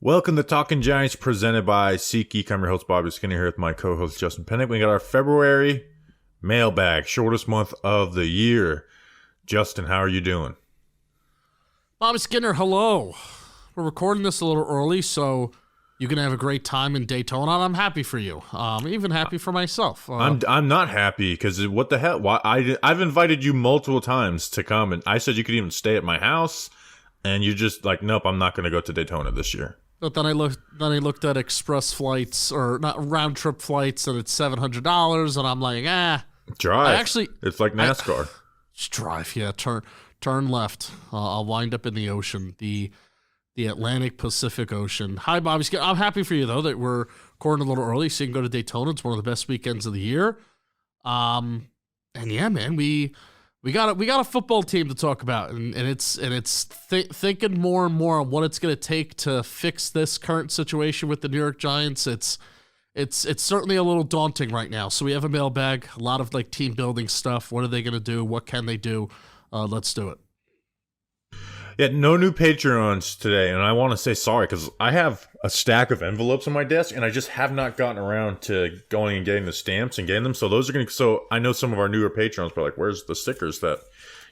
Welcome to Talking Giants, presented by SeatGeek. I'm your host, Bobby Skinner, here with my co-host, Justin Pennick. We got our February mailbag, shortest month of the year. Justin, how are you doing? Bobby Skinner, hello. We're recording this a little early, so you're going to have a great time in Daytona, and I'm happy for you. I'm even happy for myself. I'm not happy, because what the hell? Why? I've invited you multiple times to come, and I said you could even stay at my house, and you're just like, nope, I'm not going to go to Daytona this year. But then I looked at express flights, or not round trip flights, and it's $700, and I'm like, drive. It's like NASCAR. Just drive, yeah. Turn left. I'll wind up in the ocean, the Atlantic Pacific Ocean. Hi, Bobby. I'm happy for you though that we're recording a little early, so you can go to Daytona. It's one of the best weekends of the year. And yeah, man, we got a football team to talk about, and it's thinking more and more on what it's going to take to fix this current situation with the New York Giants. It's certainly a little daunting right now. So we have a mailbag, a lot of like team building stuff. What are they going to do? What can they do? Let's do it. Yeah, no new Patreons today, and I want to say sorry because I have a stack of envelopes on my desk, and I just have not gotten around to going and getting the stamps and getting them. So those are going to. So I know some of our newer Patreons are like, "Where's the stickers that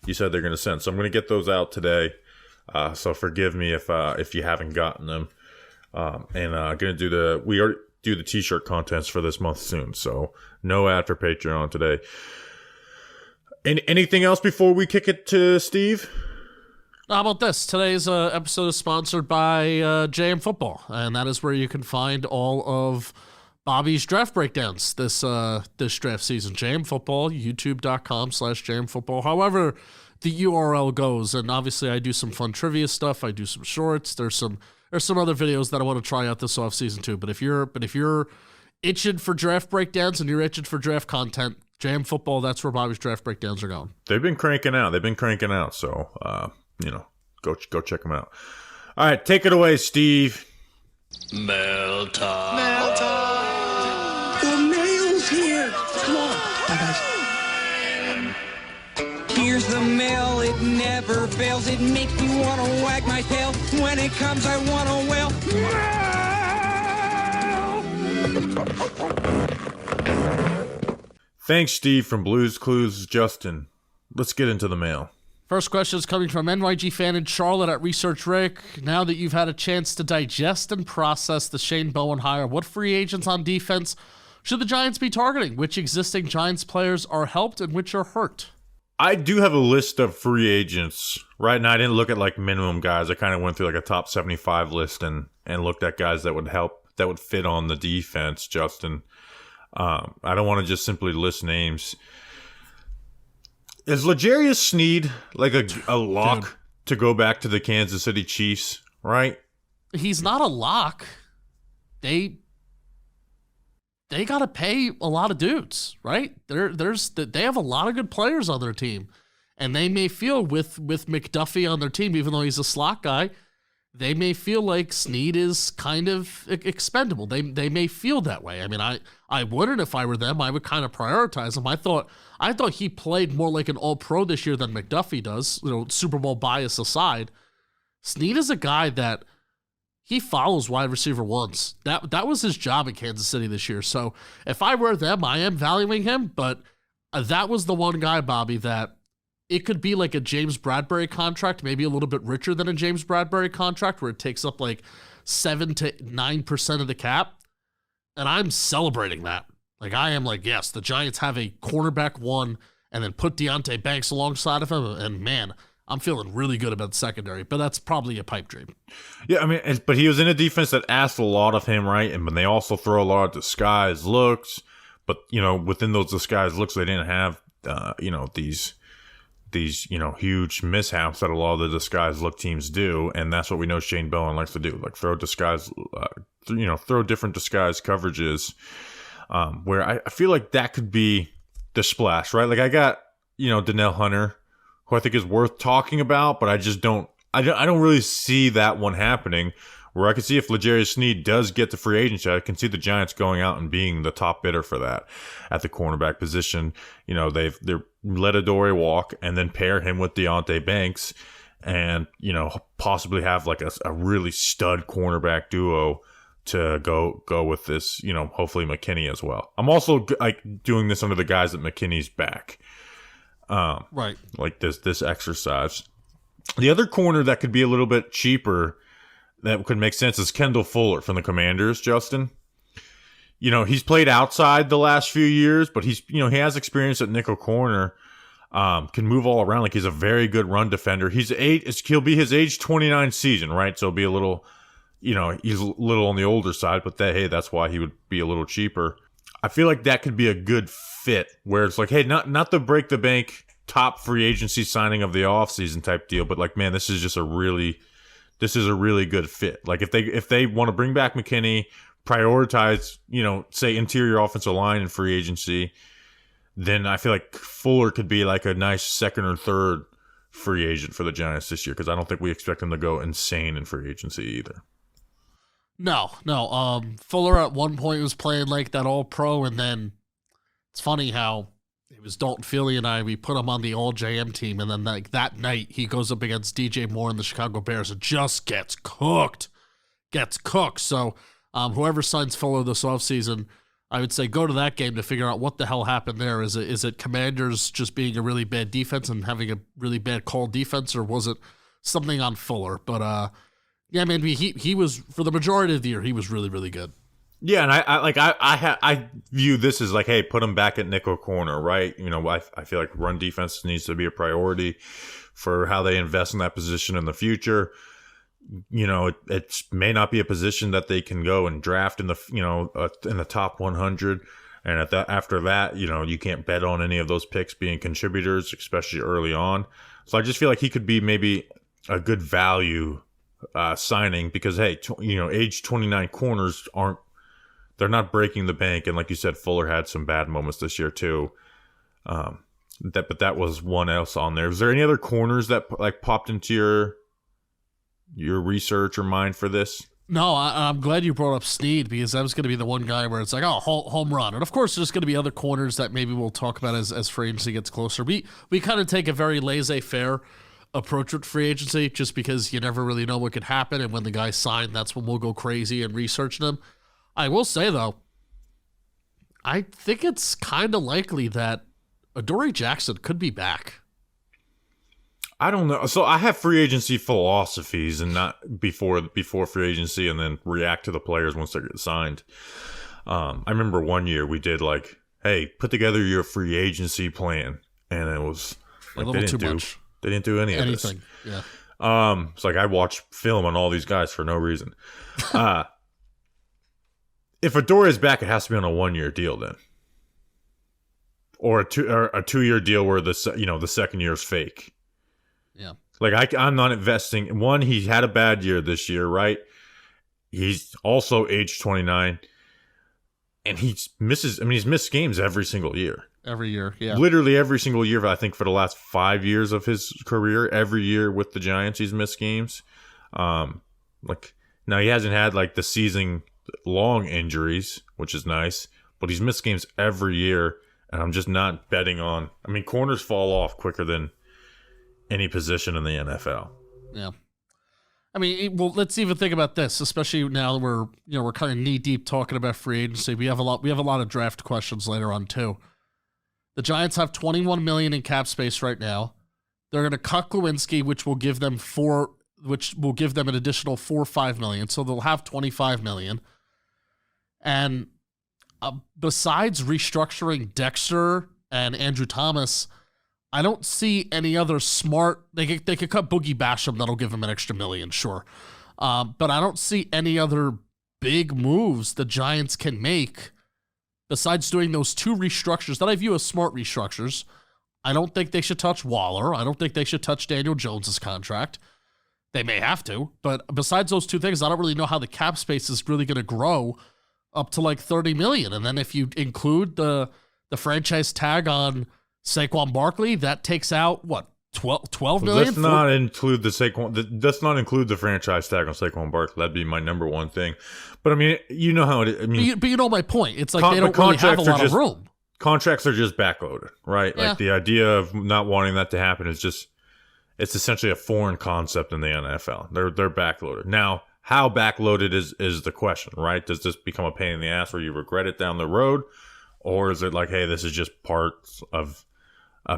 you said they're going to send?" So I'm going to get those out today. So forgive me if you haven't gotten them. And going to we already do the T-shirt contest for this month soon. So no ad for Patreon today. Anything else before we kick it to Steve? How about this? Today's episode is sponsored by JM Football, and that is where you can find all of Bobby's draft breakdowns this draft season. JM Football, youtube.com/JM Football. However the URL goes, and obviously I do some fun trivia stuff. I do some shorts. There's some other videos that I want to try out this offseason too. But if you're itching for draft breakdowns and you're itching for draft content, JM Football, that's where Bobby's draft breakdowns are going. They've been cranking out. So go check them out. All right, take it away, Steve. Mail time. Mail time. The mail's here. Come on. Bye, guys. Here's the mail. It never fails. It makes me want to wag my tail. When it comes, I want to wail. Thanks, Steve, from Blues Clues. Justin, let's get into the mail. First question is coming from NYG fan in Charlotte at Research Rick. Now that you've had a chance to digest and process the Shane Bowen hire, what free agents on defense should the Giants be targeting? Which existing Giants players are helped and which are hurt? I do have a list of free agents right now. I didn't look at like minimum guys. I kind of went through like a top 75 list and looked at guys that would help, that would fit on the defense, Justin. I don't want to just simply list names. Is L'Jarius Sneed like a lock to go back to the Kansas City Chiefs, right? He's not a lock. They got to pay a lot of dudes, right? They have a lot of good players on their team, and they may feel with McDuffie on their team, even though he's a slot guy, they may feel like Sneed is kind of expendable. They may feel that way. I mean, I wouldn't if I were them. I would kind of prioritize him. I thought he played more like an all-pro this year than McDuffie does, Super Bowl bias aside. Sneed is a guy that he follows wide receiver ones. That was his job in Kansas City this year. So if I were them, I am valuing him, but that was the one guy, Bobby, that it could be like a James Bradbury contract, maybe a little bit richer than a James Bradbury contract, where it takes up like 7 to 9% of the cap. And I'm celebrating that. Like, I am like, yes, the Giants have a cornerback one and then put Deonte Banks alongside of him. And man, I'm feeling really good about the secondary, but that's probably a pipe dream. Yeah, I mean, but he was in a defense that asked a lot of him, right? And they also throw a lot of disguised looks. But, within those disguised looks, they didn't have, these huge mishaps that a lot of the disguised look teams do, and that's what we know Shane Bowen likes to do, like throw different disguised coverages, where I feel like that could be the splash, right? Like I got Danielle Hunter, who I think is worth talking about, but I don't really see that one happening. Where I can see if L'Jarius Sneed does get the free agency, I can see the Giants going out and being the top bidder for that at the cornerback position. They're let Adoree walk and then pair him with Deonte Banks, and possibly have like a really stud cornerback duo to go with this. Hopefully McKinney as well. I'm also like doing this under the guise that McKinney's back. Right. Like this exercise. The other corner that could be a little bit cheaper that could make sense is Kendall Fuller from the Commanders, Justin. He's played outside the last few years, but he has experience at nickel corner. Can move all around. Like, he's a very good run defender. He'll be his age 29 season, right? So it'll be a little, he's a little on the older side, but that's why he would be a little cheaper. I feel like that could be a good fit where it's like, hey, not the break the bank top free agency signing of the offseason type deal, but like, man, this is a really good fit. Like, if they want to bring back McKinney, prioritize, say interior offensive line and free agency, then I feel like Fuller could be like a nice second or third free agent for the Giants this year, because I don't think we expect him to go insane in free agency either. No. Fuller at one point was playing like that all-pro, and then it's funny how it was Dalton Feely and we put him on the all-JM team, and then like that night he goes up against DJ Moore and the Chicago Bears and just gets cooked. So whoever signs Fuller this offseason, I would say go to that game to figure out what the hell happened there. Is it Commanders just being a really bad defense and having a really bad call defense, or was it something on Fuller? But yeah, man, he was, for the majority of the year, he was really, really good. Yeah, and I view this as like, hey, put him back at nickel corner, right? I feel like run defense needs to be a priority for how they invest in that position in the future. It may not be a position that they can go and draft in the top 100, and after that, you can't bet on any of those picks being contributors, especially early on. So I just feel like he could be maybe a good value signing, because hey, age 29 corners they're not breaking the bank, and like you said, Fuller had some bad moments this year too. But that was one else on there. Was there any other corners that like popped into your research or mind for this? No, I'm glad you brought up Snead, because that was going to be the one guy where it's like, oh, home run. And of course, there's going to be other corners that maybe we'll talk about as free agency gets closer. We kind of take a very laissez-faire approach with free agency, just because you never really know what could happen. And when the guy's signed, that's when we'll go crazy and research them. I will say, though, I think it's kind of likely that Adoree Jackson could be back. I don't know. So I have free agency philosophies, and not before free agency, and then react to the players once they get signed. I remember one year we did like, hey, put together your free agency plan, and it was like they didn't do anything. Yeah. It's like I watched film on all these guys for no reason. If Adoree is back, it has to be on a 1-year deal then, or a 2-year deal where the second year is fake. Yeah. Like I'm not investing. One, he had a bad year this year, right? He's also age 29, and he's missed games every single year. Every year, yeah. Literally every single year, I think, for the last 5 years of his career. Every year with the Giants, he's missed games. Like, now he hasn't had like the season-long injuries, which is nice, but he's missed games every year, and I'm just not betting on. I mean, corners fall off quicker than any position in the NFL. Yeah. I mean, well, let's even think about this, especially now that we're kind of knee deep talking about free agency. We have a lot of draft questions later on too. The Giants have $21 million in cap space right now. They're going to cut Glowinski, which will give them an additional $4 or $5 million. So they'll have $25 million. And besides restructuring Dexter and Andrew Thomas, I don't see any other smart. They could cut Boogie Basham. That'll give them an extra $1 million, sure. But I don't see any other big moves the Giants can make besides doing those two restructures that I view as smart restructures. I don't think they should touch Waller. I don't think they should touch Daniel Jones's contract. They may have to, but besides those two things, I don't really know how the cap space is really going to grow up to like $30 million. And then if you include the franchise tag on Saquon Barkley, that takes out what, $12 million? Let's not include let's not include the franchise tag on Saquon Barkley. That'd be my number one thing. But I mean, you know how it is. I mean, but you know my point. It's like they don't really have a lot of room. Contracts are just backloaded, right? Yeah. Like the idea of not wanting that to happen is just, it's essentially a foreign concept in the NFL. They're backloaded. Now, how backloaded is the question, right? Does this become a pain in the ass where you regret it down the road? Or is it like, hey, this is just parts of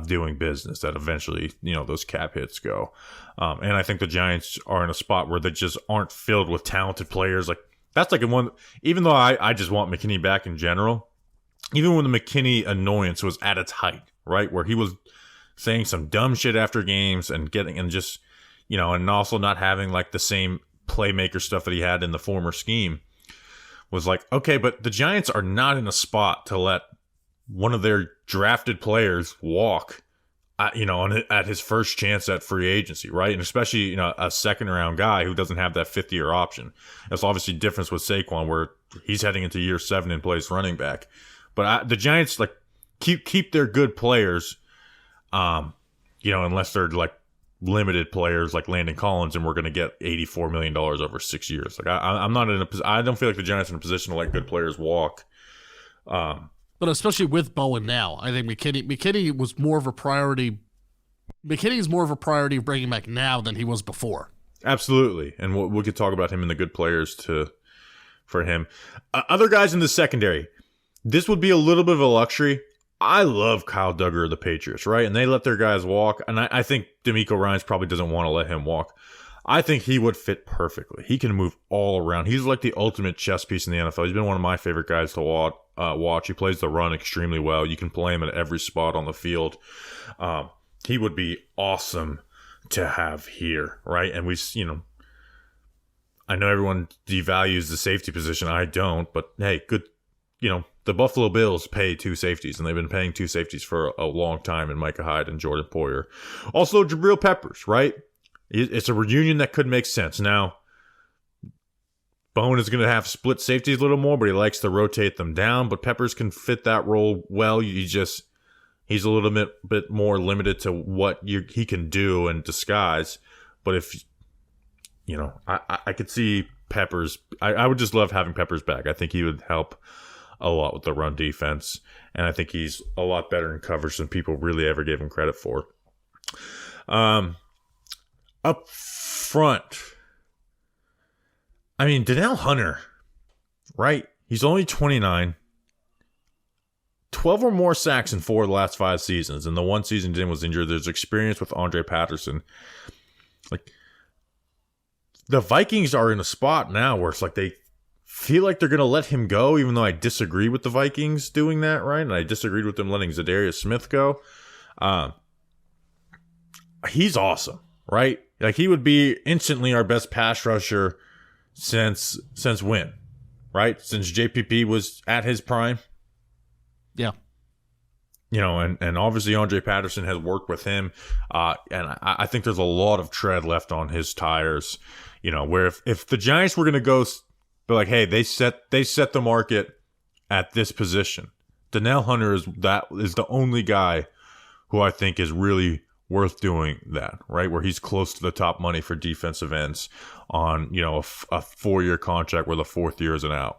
doing business that eventually, those cap hits go. And I think the Giants are in a spot where they just aren't filled with talented players. Like, that's like one, even though I just want McKinney back in general, even when the McKinney annoyance was at its height, right? Where he was saying some dumb shit after games and and also not having like the same playmaker stuff that he had in the former scheme, was like, okay, but the Giants are not in a spot to let one of their drafted players walk, at his first chance at free agency, right? And especially, a second round guy who doesn't have that 5th-year option. That's obviously a difference with Saquon, where he's heading into year 7 in place running back. But the Giants like keep their good players, unless they're like limited players like Landon Collins, and we're going to get $84 million over 6 years. Like I'm not in I don't feel like the Giants are in a position to let good players walk. But especially with Bowen now, I think McKinney was more of a priority. McKinney is more of a priority bringing back now than he was before. Absolutely, and we could talk about him and the good players for him. Other guys in the secondary, this would be a little bit of a luxury. I love Kyle Duggar of the Patriots, right? And they let their guys walk, and I think DeMeco Ryans probably doesn't want to let him walk. I think he would fit perfectly. He can move all around. He's like the ultimate chess piece in the NFL. He's been one of my favorite guys to watch. He plays the run extremely well. You can play him at every spot on the field. He would be awesome to have here, right? And I know everyone devalues the safety position. I don't, but hey, good. The Buffalo Bills pay 2 safeties, and they've been paying 2 safeties for a long time in Micah Hyde and Jordan Poyer. Also, Jabril Peppers, right? It's a reunion that could make sense. Now, Bowen is going to have split safeties a little more, but he likes to rotate them down. But Peppers can fit that role well. He's a little bit more limited to what he can do and disguise. But if, I could see Peppers. I would just love having Peppers back. I think he would help a lot with the run defense. And I think he's a lot better in coverage than people really ever gave him credit for. Up front, I mean, Danielle Hunter, right? He's only 29. 12 or more sacks in 4 of the last 5 seasons. And the one season Dan was injured. There's experience with Andre Patterson. Like, the Vikings are in a spot now where it's like they feel like they're going to let him go, even though I disagree with the Vikings doing that, right? And I disagreed with them letting Zadarius Smith go. He's awesome, right? Like, he would be instantly our best pass rusher since when, right? Since JPP was at his prime. Yeah. And obviously Andre Patterson has worked with him. And I think there's a lot of tread left on his tires, where if the Giants were going to go, but like, hey, they set the market at this position. Danielle Hunter is the only guy who I think is really worth doing that, right? Where he's close to the top money for defensive ends on, a 4-year contract where the 4th year is an out.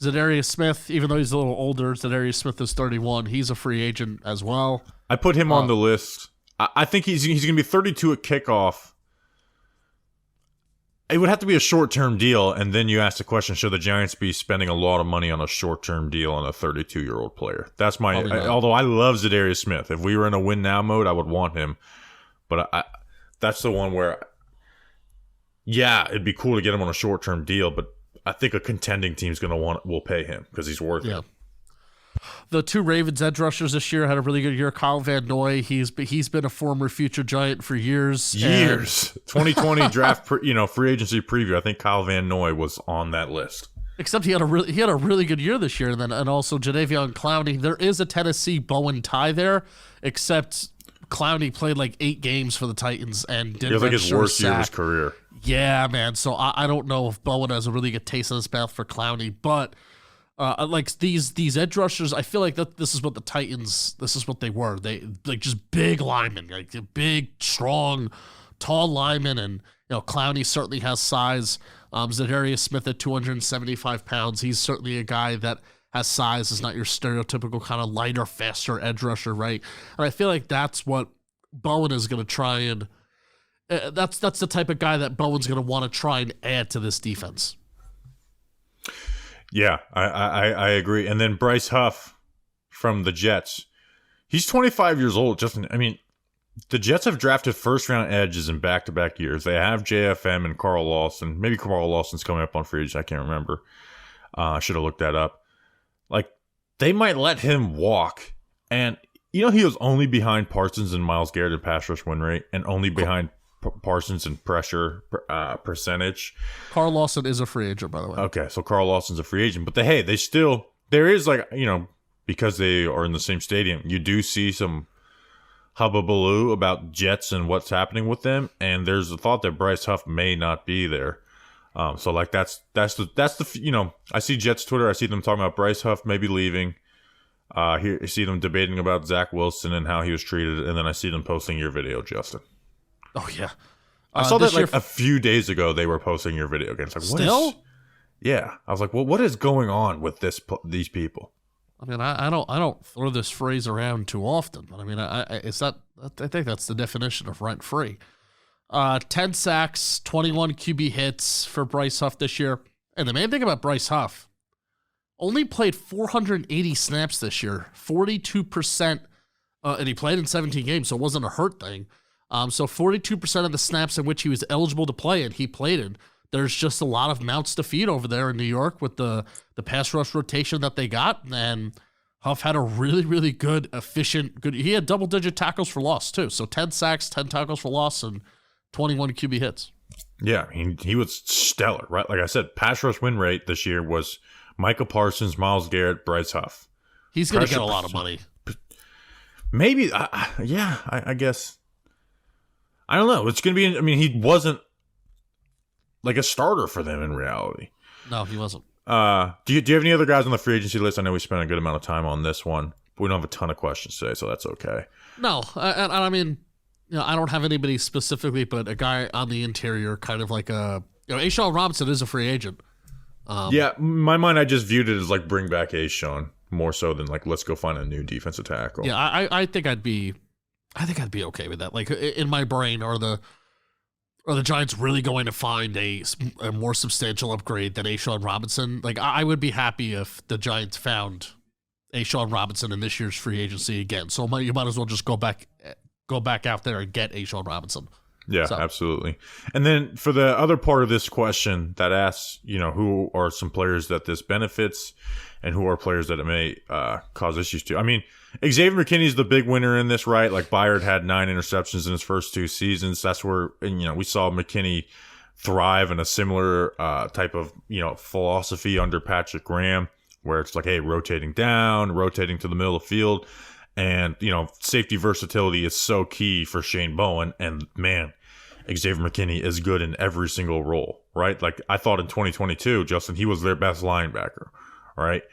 Zadarius Smith, even though he's a little older, Zadarius Smith is 31. He's a free agent as well. I put him on the list. I think he's going to be 32 at kickoff. It would have to be a short-term deal, and then you ask the question, should the Giants be spending a lot of money on a short-term deal on a 32-year-old player? That's although I love Zadarius Smith. If we were in a win-now mode, I would want him. But that's the one where, yeah, it'd be cool to get him on a short-term deal, but I think a contending team's will pay him because he's worth it. The 2 Ravens edge rushers this year had a really good year. Kyle Van Noy, he's been a former future Giant for years. 2020 draft, free agency preview. I think Kyle Van Noy was on that list. Except he had a really good year this year, and also Jadeveon Clowney. There is a Tennessee Bowen tie there, except Clowney played like 8 games for the Titans and didn't. It was like his worst year of his career. Yeah, man. So I don't know if Bowen has a really good taste in his mouth for Clowney, but. Like these edge rushers, I feel like this is what the Titans, this is what they were. They like just big linemen, like big, strong, tall linemen, and Clowney certainly has size. Zadarius Smith at 275 pounds, he's certainly a guy that has size. Is not your stereotypical kind of lighter, faster edge rusher, right? And I feel like that's what Bowen is going to try and that's the type of guy that Bowen's going to want to try and add to this defense. Yeah, I agree. And then Bryce Huff from the Jets. He's 25 years old. The Jets have drafted first-round edges in back-to-back years. They have JFM and Carl Lawson. Maybe Carl Lawson's coming up on free agency. I can't remember. I should have looked that up. Like, they might let him walk. And, he was only behind Parsons and Myles Garrett in pass rush win rate and only behind Parsons in pressure percentage. Carl Lawson is a free agent, by the way. Okay, so Carl Lawson's a free agent. But there is because they are in the same stadium, you do see some hubbubaloo about Jets and what's happening with them. And there's a thought that Bryce Huff may not be there. So like that's the I see Jets Twitter. I see them talking about Bryce Huff maybe leaving. Here I see them debating about Zach Wilson and how he was treated, and then I see them posting your video, Justin. Oh yeah, I saw that a few days ago. They were posting your video again. It's like, still? Yeah, I was like, well, what is going on with these people? I mean, I don't throw this phrase around too often, but I mean, I think that's the definition of rent free. 10 sacks, 21 QB hits for Bryce Huff this year. And the main thing about Bryce Huff, only played 480 snaps this year, 42%, and he played in 17 games, so it wasn't a hurt thing. So 42% of the snaps in which he was eligible to play in, he played in. There's just a lot of mouths to feed over there in New York with the pass rush rotation that they got, and Huff had a really, really good, efficient, he had double-digit tackles for loss, too. So 10 sacks, 10 tackles for loss, and 21 QB hits. Yeah, he was stellar, right? Like I said, pass rush win rate this year was Micah Parsons, Myles Garrett, Bryce Huff. He's going to get a lot of money. Maybe, I guess. I don't know. It's going to be, he wasn't like a starter for them in reality. No, he wasn't. Do you have any other guys on the free agency list? I know we spent a good amount of time on this one, but we don't have a ton of questions today, so that's okay. No, and I mean, I don't have anybody specifically, but a guy on the interior, kind of like A'Shawn Robinson is a free agent. Yeah, in my mind, I just viewed it as like bring back A'Shawn more so than like let's go find a new defensive tackle. Yeah, I think I'd be okay with that. Like in my brain, are the Giants really going to find a more substantial upgrade than A'Shawn Robinson? Like I would be happy if the Giants found A'Shawn Robinson in this year's free agency again. So you might as well just go back out there and get A'Shawn Robinson. Yeah, absolutely. And then for the other part of this question that asks, who are some players that this benefits and who are players that it may cause issues to. I mean, Xavier McKinney is the big winner in this, right? Like Byard had 9 interceptions in his first 2 seasons. That's where, we saw McKinney thrive in a similar type of, philosophy under Patrick Graham, where it's like, hey, rotating down, rotating to the middle of the field. And, safety versatility is so key for Shane Bowen. And, man, Xavier McKinney is good in every single role, right? Like, I thought in 2022, Justin, he was their best linebacker, right?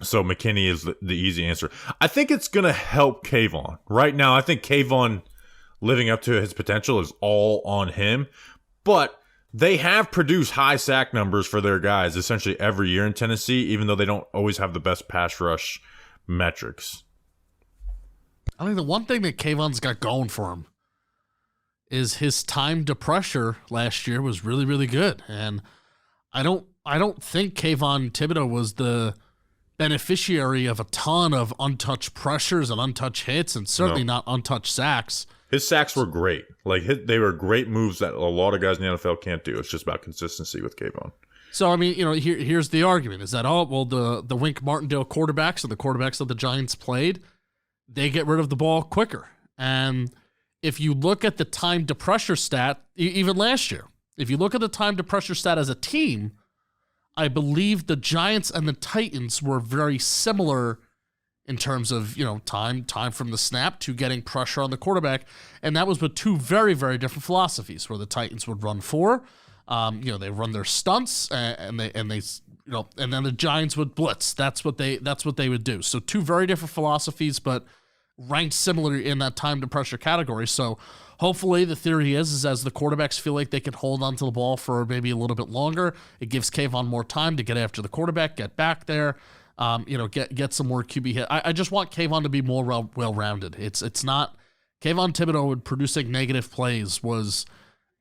So McKinney is the easy answer. I think it's going to help Kayvon. Right now, I think Kayvon living up to his potential is all on him. But they have produced high sack numbers for their guys essentially every year in Tennessee, even though they don't always have the best pass rush metrics. I think the one thing that Kayvon's got going for him is his time to pressure last year was really, really good. And I don't think Kayvon Thibodeau was the beneficiary of a ton of untouched pressures and untouched hits, and certainly not untouched sacks. His sacks were great. Like they were great moves that a lot of guys in the NFL can't do. It's just about consistency with Kayvon. So I mean, here's the argument: is that the Wink Martindale quarterbacks and the quarterbacks that the Giants played, they get rid of the ball quicker. And if you look at the time to pressure stat, even last year, if you look at the time to pressure stat as a team, I believe the Giants and the Titans were very similar in terms of, time from the snap to getting pressure on the quarterback. And that was with 2 very, very different philosophies, where the Titans would run 4, they run their stunts and then the Giants would blitz. That's what they would do. So 2 very different philosophies, but ranked similarly in that time to pressure category. So hopefully the theory is as the quarterbacks feel like they can hold onto the ball for maybe a little bit longer, it gives Kayvon more time to get after the quarterback, get back there, get some more QB hit. I just want Kayvon to be more well-rounded. It's not Kayvon Thibodeau producing negative plays was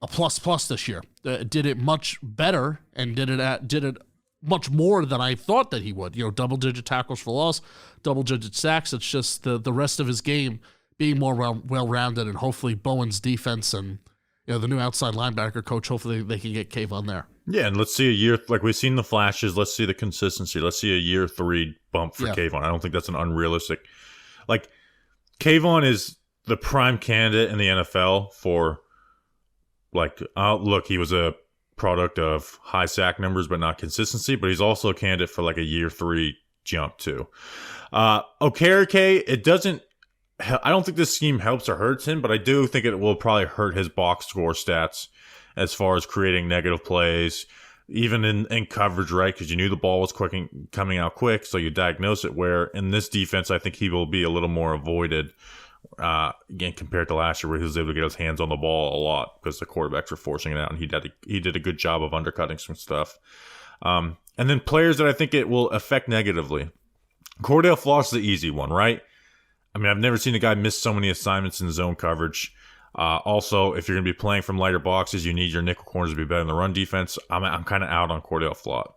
a plus this year. Did it much better and did it much more than I thought that he would. Double-digit tackles for loss, double-digit sacks. It's just the rest of his game being more well-rounded, and hopefully Bowen's defense and the new outside linebacker coach, hopefully they can get Kayvon there. Yeah, and let's see a year, like we've seen the flashes, let's see the consistency. Let's see a year 3 bump for Kayvon. I don't think that's an unrealistic. Like, Kayvon is the prime candidate in the NFL for, like, look, he was a product of high sack numbers but not consistency, but he's also a candidate for like a year 3 jump too. Okereke, I don't think this scheme helps or hurts him, but I do think it will probably hurt his box score stats as far as creating negative plays, even in coverage, right? Because you knew the ball was coming out quick, so you diagnose it. Where in this defense, I think he will be a little more avoided, again, compared to last year, where he was able to get his hands on the ball a lot because the quarterbacks were forcing it out, and he did a good job of undercutting some stuff. And then players that I think it will affect negatively. Cordell Floss is the easy one, right? I mean, I've never seen a guy miss so many assignments in zone coverage. Also, if you're going to be playing from lighter boxes, you need your nickel corners to be better in the run defense. I'm kind of out on Cordell Floss.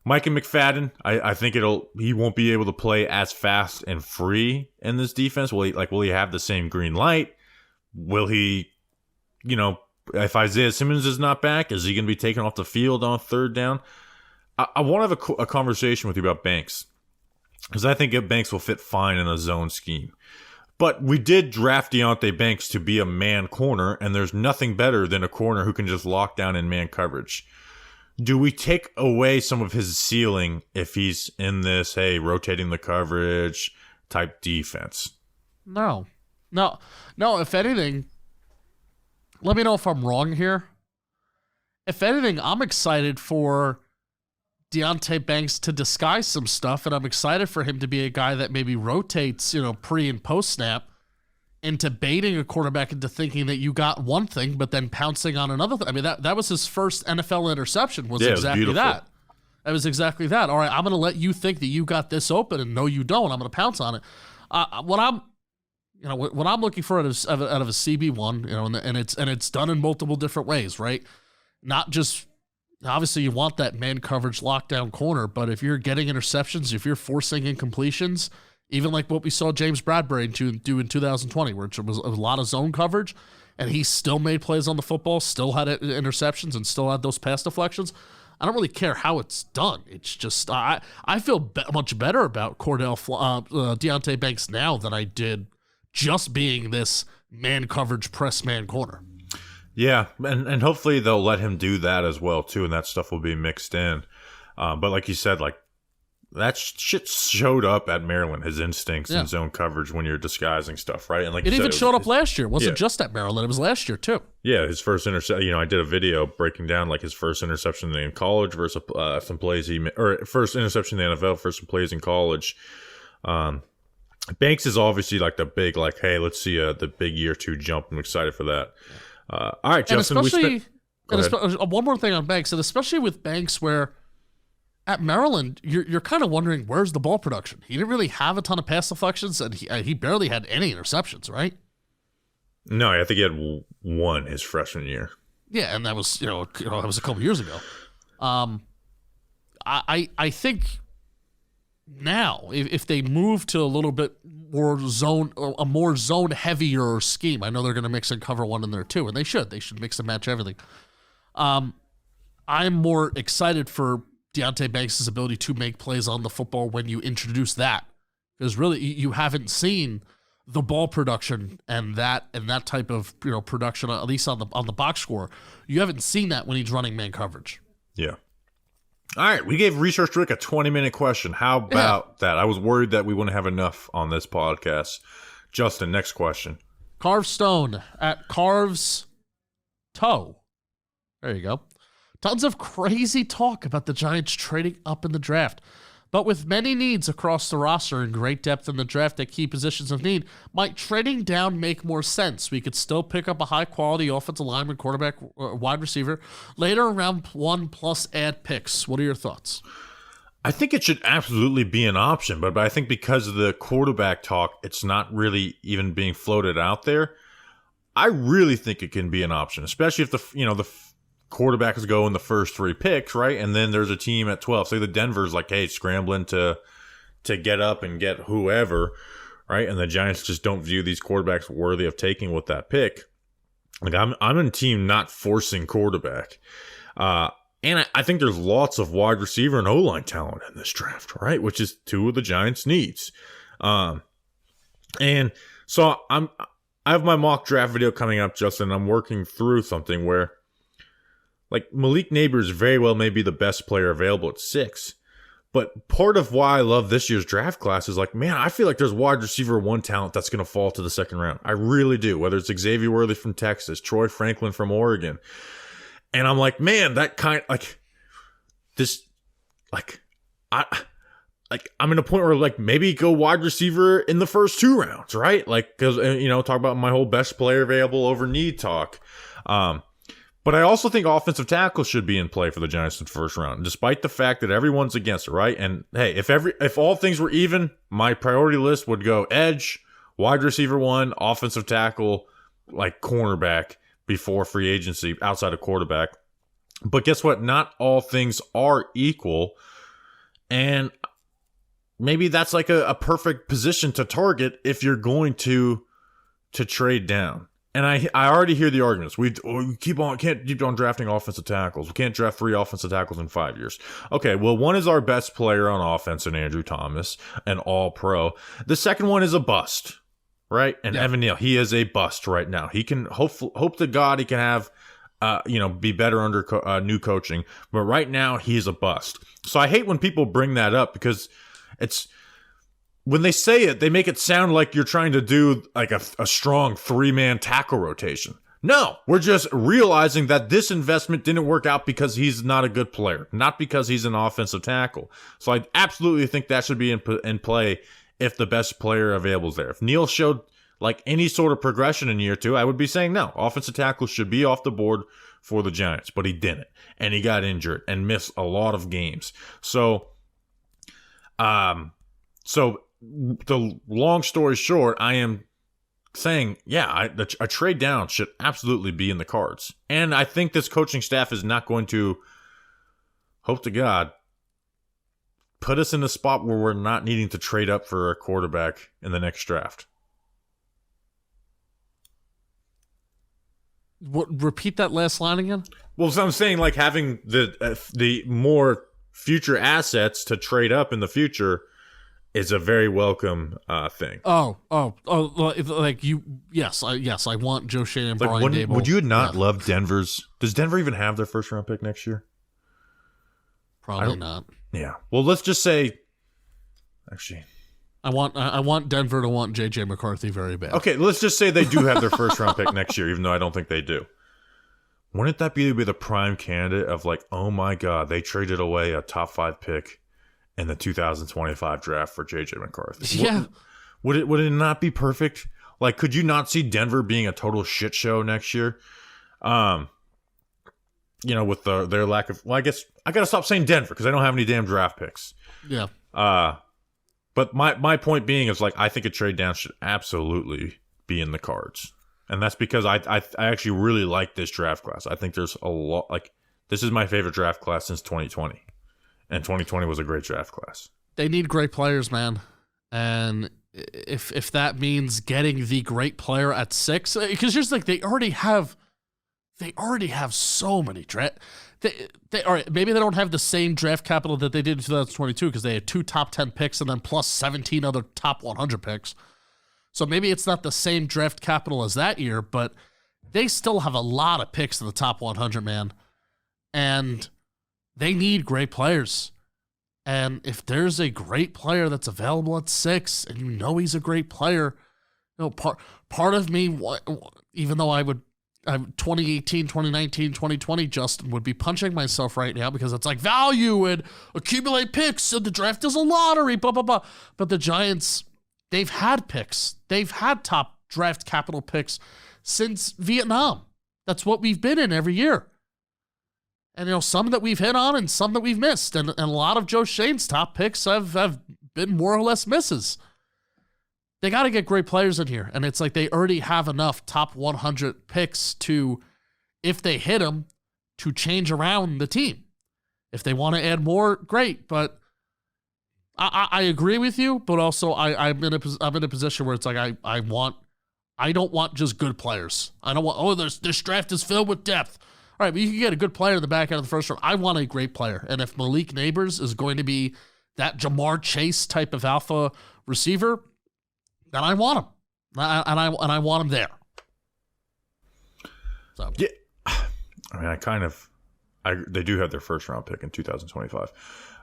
Micah McFadden, I think he won't be able to play as fast and free in this defense. Will he have the same green light? Will he, if Isaiah Simmons is not back, is he going to be taken off the field on 3rd down? I want to have a conversation with you about Banks, because I think Banks will fit fine in a zone scheme. But we did draft Deonte Banks to be a man corner, and there's nothing better than a corner who can just lock down in man coverage. Do we take away some of his ceiling if he's in this, rotating the coverage type defense? No. If anything, let me know if I'm wrong here. If anything, I'm excited for Deonte Banks to disguise some stuff, and I'm excited for him to be a guy that maybe rotates, pre and post snap, into baiting a quarterback into thinking that you got one thing, but then pouncing on another thing. I mean, that was his first NFL interception. Was exactly that. It was exactly that. All right, I'm going to let you think that you got this open, and no, you don't. I'm going to pounce on it. What I'm looking for out of a CB1, and it's done in multiple different ways, right? Not just. Obviously, you want that man coverage lockdown corner, but if you're getting interceptions, if you're forcing incompletions, even like what we saw James Bradbury do in 2020, where it was a lot of zone coverage, and he still made plays on the football, still had interceptions, and still had those pass deflections, I don't really care how it's done. It's just I feel much better about Deonte Banks now than I did just being this man coverage press man corner. Yeah, and hopefully they'll let him do that as well, too, and that stuff will be mixed in. But like you said, like, that shit showed up at Maryland, his instincts in zone coverage when you're disguising stuff, right? And like it even showed up last year. It wasn't just at Maryland. It was last year, too. Yeah, his first interception. I did a video breaking down, like, his first interception in college versus some plays first interception in the NFL versus some plays in college. Banks is obviously, like, the big, like, hey, let's see the big year 2 jump. I'm excited for that. All right, Justin. One more thing on Banks, and especially with Banks, where at Maryland, you're kind of wondering where's the ball production. He didn't really have a ton of pass deflections, and he barely had any interceptions, right? No, I think he had one his freshman year. Yeah, and that was that was a couple years ago. I think now if they move to a little bit more a more zone heavier scheme, I know they're going to mix in cover one in there too, and they should mix and match everything. I'm more excited for Deonte Banks' ability to make plays on the football when you introduce that, because really you haven't seen the ball production and that type of production, at least on the box score. You haven't seen that when he's running man coverage. Yeah. All right, we gave Research Rick a 20-minute question. How about that? I was worried that we wouldn't have enough on this podcast. Justin, next question. Carve Stone at Carves Toe. There you go. Tons of crazy talk about the Giants trading up in the draft. But with many needs across the roster and great depth in the draft at key positions of need, might trading down make more sense? We could still pick up a high-quality offensive lineman, quarterback, wide receiver later around 1 plus add picks. What are your thoughts? I think it should absolutely be an option, but I think because of the quarterback talk, it's not really even being floated out there. I really think it can be an option, especially if the quarterbacks go in the first 3 picks, right? And then there's a team at 12. Say the Denver's like, hey, scrambling to get up and get whoever, right? And the Giants just don't view these quarterbacks worthy of taking with that pick. Like I'm in team not forcing quarterback. And I think there's lots of wide receiver and O-line talent in this draft, right? Which is 2 of the Giants' needs. And so I have my mock draft video coming up, Justin. I'm working through something where, like, Malik Neighbors very well may be the best player available at 6. But part of why I love this year's draft class is, like, man, I feel like there's wide receiver 1 talent that's going to fall to the 2nd round. I really do. Whether it's Xavier Worthy from Texas, Troy Franklin from Oregon. And I'm like, man, that kind, like, this, like, I'm in a point where, like, maybe go wide receiver in the first 2 rounds, right? Like, because, talk about my whole best player available over need talk. But I also think offensive tackle should be in play for the Giants in the first round, despite the fact that everyone's against it, right? And hey, if all things were even, my priority list would go edge, wide receiver 1, offensive tackle, like cornerback before free agency outside of quarterback. But guess what? Not all things are equal. And maybe that's like a perfect position to target if you're going to trade down. And I already hear the arguments. We can't keep on drafting offensive tackles. We can't draft 3 offensive tackles in 5 years. Okay, well, one is our best player on offense in Andrew Thomas, an all-pro. The second one is a bust, right? And Evan Neal, he is a bust right now. He can hope to God he can have, be better under new coaching. But right now, he's a bust. So I hate when people bring that up because it's, when they say it, they make it sound like you're trying to do like a strong 3-man tackle rotation. No, we're just realizing that this investment didn't work out because he's not a good player, not because he's an offensive tackle. So I absolutely think that should be in play if the best player available is there. If Neal showed like any sort of progression in year 2, I would be saying no, offensive tackle should be off the board for the Giants, but he didn't. And he got injured and missed a lot of games. So the long story short, I am saying, a trade down should absolutely be in the cards. And I think this coaching staff is not going to, hope to God, put us in a spot where we're not needing to trade up for a quarterback in the next draft. Repeat that last line again? Well, so I'm saying, like, having the more future assets to trade up in the future is a very welcome thing. Like you? Yes, I want Joe Shea and Brian Dable. Would you not love Denver's? Does Denver even have their first round pick next year? Probably not. Yeah. Well, let's just say, actually, I want Denver to want JJ McCarthy very bad. Okay, let's just say they do have their first round pick next year, even though I don't think they do. Wouldn't that be the prime candidate of like, oh my God, they traded away a top 5 pick in the 2025 draft for JJ McCarthy? Yeah. Would it not be perfect? Like, could you not see Denver being a total shit show next year? With their lack of, well, I guess I gotta stop saying Denver because I don't have any damn draft picks. Yeah. But my point being is, like, I think a trade down should absolutely be in the cards. And that's because I actually really like this draft class. I think there's a lot, like, this is my favorite draft class since 2020. And 2020 was a great draft class. They need great players, man. And if that means getting the great player at 6, because here's like, they already have so many draft. They all right, maybe they don't have the same draft capital that they did in 2022 because they had 2 top 10 picks and then plus 17 other top 100 picks. So maybe it's not the same draft capital as that year, but they still have a lot of picks in the top 100, man. And they need great players. And if there's a great player that's available at 6 and you know he's a great player, part of me, even though I'm 2018, 2019, 2020, Justin, would be punching myself right now because it's like value and accumulate picks and the draft is a lottery, blah, blah, blah. But the Giants, they've had picks. They've had top draft capital picks since Vietnam. That's what we've been in every year. And, some that we've hit on and some that we've missed. And a lot of Joe Shane's top picks have been more or less misses. They got to get great players in here. And it's like they already have enough top 100 picks to, if they hit them, to change around the team. If they want to add more, great. But I agree with you, but also I'm in a position where it's like I don't want just good players. I don't want, this draft is filled with depth. All right, but you can get a good player in the back end of the first round. I want a great player. And if Malik Neighbors is going to be that Jamar Chase type of alpha receiver, then I want him. And I want him there. So yeah, I mean, they do have their first round pick in 2025,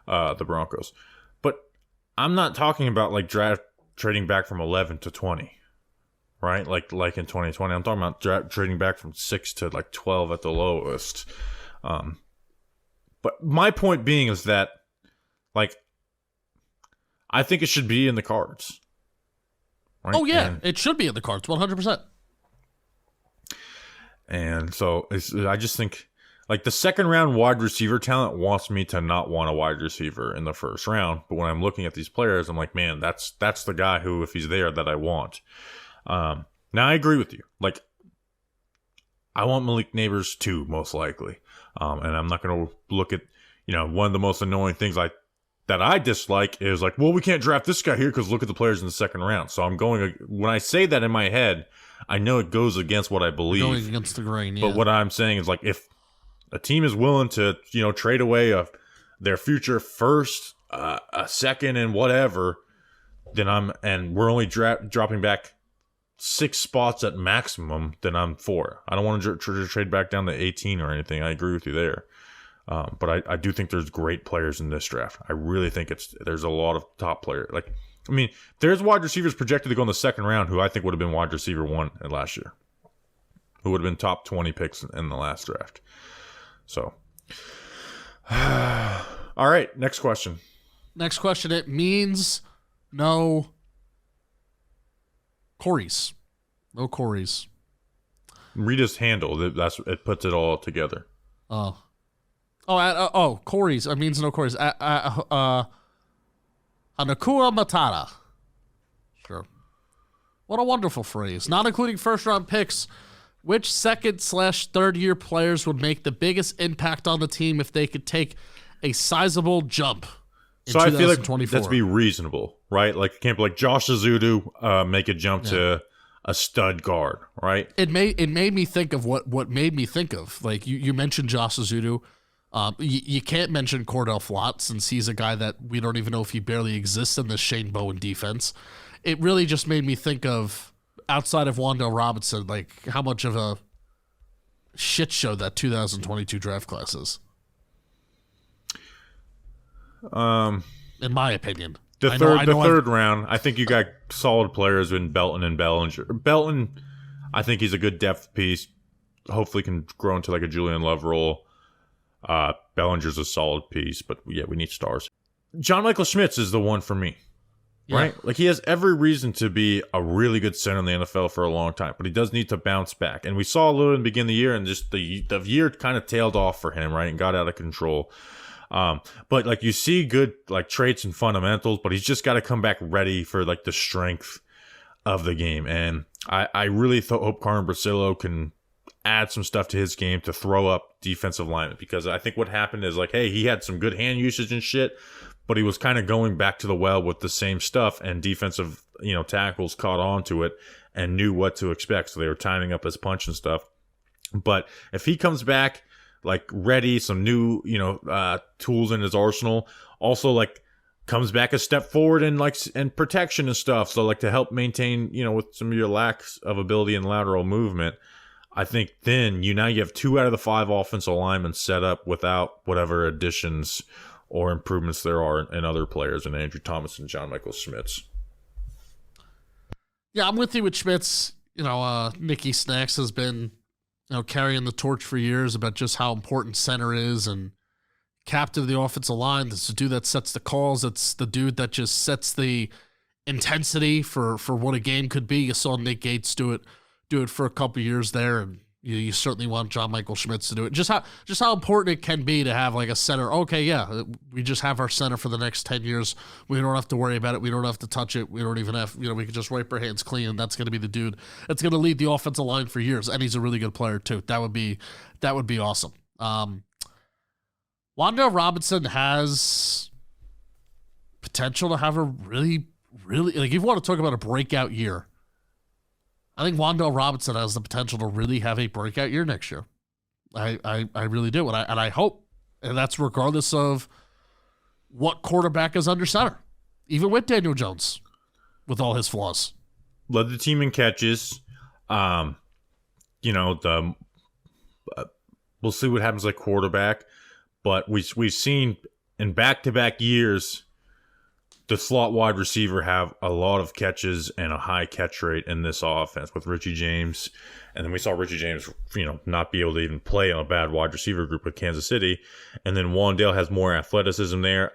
the Broncos. But I'm not talking about like trading back from 11 to 20. Right, like in 2020, I'm talking about trading back from 6 to like 12 at the lowest. But my point being is that, like, I think it should be in the cards. Right? Oh yeah, it should be in the cards, 100%. And so I just think, like, the second round wide receiver talent wants me to not want a wide receiver in the first round. But when I'm looking at these players, I'm like, man, that's the guy who, if he's there, that I want. Now I agree with you. Like, I want Malik Neighbors too, most likely. And I'm not going to look at, one of the most annoying things that I dislike is like, well, we can't draft this guy here because look at the players in the second round. So when I say that in my head, I know it goes against what I believe. Going against the grain, yeah. But what I'm saying is, like, if a team is willing to, trade away their future first, a second, and whatever, and we're only dropping back 6 spots at maximum, then I'm for. I don't want to trade back down to 18 or anything. I agree with you there. But I do think there's great players in this draft. I really think there's a lot of top players. Like, I mean, there's wide receivers projected to go in the second round who I think would have been wide receiver 1 in last year, who would have been top 20 picks in the last draft. So, all right, next question. Next question. It means no Corey's. No Corey's. Rita's handle. It puts it all together. Corey's. It means no Corey's. Hanakua Matata. Sure. What a wonderful phrase. Not including first round picks, which second/third year players would make the biggest impact on the team if they could take a sizable jump? So I feel like that's be reasonable, right? Like, it can't be like Josh Azudu make a jump to a stud guard, right? It made me think of what made me think of. Like, you mentioned Josh Azudu. You can't mention Cordell Flott, since he's a guy that we don't even know if he barely exists in the Shane Bowen defense. It really just made me think of, outside of Wan'Dale Robinson, like, how much of a shit show that 2022 draft class is. In my opinion, the third round, I think you got solid players in Belton and Bellinger. Belton, I think he's a good depth piece. Hopefully, can grow into like a Julian Love role. Bellinger's a solid piece, but yeah, we need stars. John Michael Schmitz is the one for me, right? Like, he has every reason to be a really good center in the NFL for a long time, but he does need to bounce back. And we saw a little in the beginning of the year, and just the year kind of tailed off for him, right, and got out of control. But like, you see good like traits and fundamentals, but he's just got to come back ready for like the strength of the game. And I really hope Carmen Brasillo can add some stuff to his game to throw up defensive linemen, because I think what happened is, like, hey, he had some good hand usage and shit, but he was kind of going back to the well with the same stuff, and defensive, tackles caught on to it and knew what to expect. So they were timing up his punch and stuff. But if he comes back like ready, some new, tools in his arsenal, also like comes back a step forward in and protection and stuff. So like to help maintain, with some of your lacks of ability in lateral movement, I think then you have 2 out of the 5 offensive linemen set up without whatever additions or improvements there are in other players, in Andrew Thomas and John Michael Schmitz. Yeah, I'm with you with Schmitz. Nicky Snacks has been, carrying the torch for years about just how important center is, and captain of the offensive line. It's the dude that sets the calls. It's the dude that just sets the intensity for what a game could be. You saw Nick Gates do it for a couple years there, and You certainly want John Michael Schmitz to do it. Just how important it can be to have like a center. Okay, yeah, we just have our center for the next 10 years. We don't have to worry about it. We don't have to touch it. We don't even have, we can just wipe our hands clean. And that's going to be the dude that's going to lead the offensive line for years. And he's a really good player too. That would be awesome. Wan'Dale Robinson has potential to have a really, really, like if you want to talk about a breakout year, I think Wan'Dale Robinson has the potential to really have a breakout year next year. I really do. And I hope, and that's regardless of what quarterback is under center, even with Daniel Jones, with all his flaws. Led the team in catches. We'll see what happens at quarterback. But we've seen in back-to-back years the slot wide receiver have a lot of catches and a high catch rate in this offense with Richie James. And then we saw Richie James, not be able to even play on a bad wide receiver group with Kansas City. And then Wan'Dale has more athleticism there.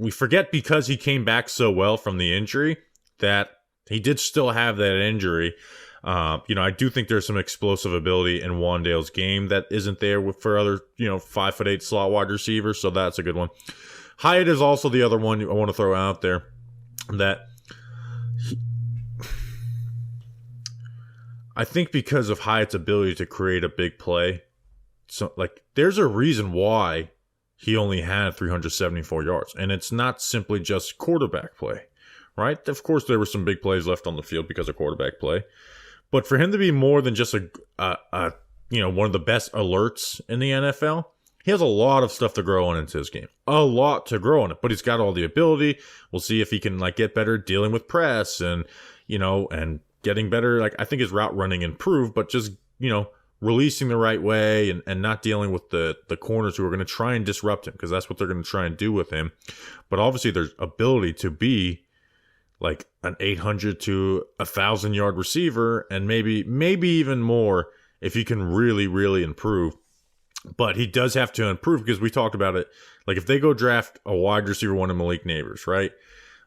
We forget because he came back so well from the injury that he did still have that injury. I do think there's some explosive ability in Wan'Dale's game that isn't there for other, 5'8" slot wide receivers. So that's a good one. Hyatt is also the other one I want to throw out there that I think because of Hyatt's ability to create a big play, so there's a reason why he only had 374 yards, and it's not simply just quarterback play, right? Of course, there were some big plays left on the field because of quarterback play, but for him to be more than just one of the best alerts in the NFL. He has a lot of stuff to grow on into his game. A lot to grow on it, but he's got all the ability. We'll see if he can get better dealing with press and getting better. I think his route running improved, but just, releasing the right way and not dealing with the corners who are going to try and disrupt him, because that's what they're going to try and do with him. But obviously there's ability to be an 800 to 1,000 yard receiver, and maybe even more if he can really, really improve. But he does have to improve, because we talked about it. If they go draft a wide receiver one of Malik Neighbors, right?